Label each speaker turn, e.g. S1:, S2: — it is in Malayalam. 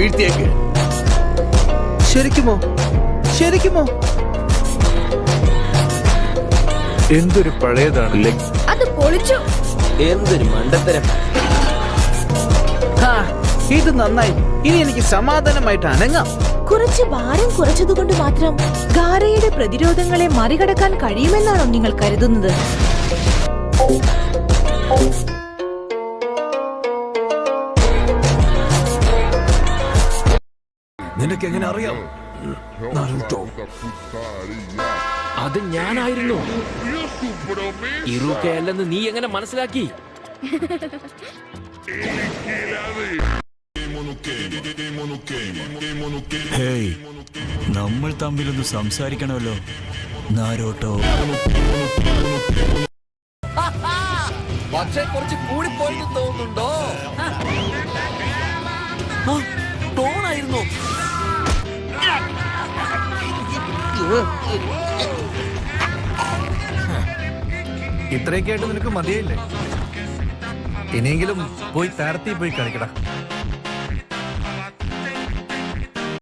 S1: വീഴ്ത്തിയേക്ക്.
S2: ശരിക്കുമോ? ശരിക്കുമോ?
S1: എന്തൊരു പഴയതാണ്.
S3: അത് പൊളിച്ചു.
S4: എന്തൊരു മണ്ടത്തരം.
S2: ഇത് നന്നായി. ഇനി എനിക്ക് സമാധാനമായിട്ട് അനങ്ങാം.
S3: കുറച്ച് ഭാരം കുറച്ചതുകൊണ്ട് മാത്രം ഗാരയുടെ പ്രതിരോധങ്ങളെ മറികടക്കാൻ കഴിയുമെന്നാണോ നിങ്ങൾ കരുതുന്നത്?
S1: നിനക്ക് എങ്ങനെ അറിയാം?
S4: അത് ഞാനായിരുന്നു. ഇറുക്കെ അല്ലെന്ന് നീ എങ്ങനെ മനസ്സിലാക്കി?
S5: ഹേയ്, നമ്മൾ തമ്മിലൊന്ന് സംസാരിക്കണമല്ലോ നാരോട്ടോ.
S4: പക്ഷെ കുറച്ച് കൂടിപ്പോയിട്ട് തോന്നുന്നുണ്ടോ? ടോണായിരുന്നു.
S1: ഇത്രയൊക്കെ ആയിട്ട് നിനക്ക് മതിയായില്ലേ? ഇനിയെങ്കിലും പോയി താരത്തിൽ പോയി കളിക്കടാ.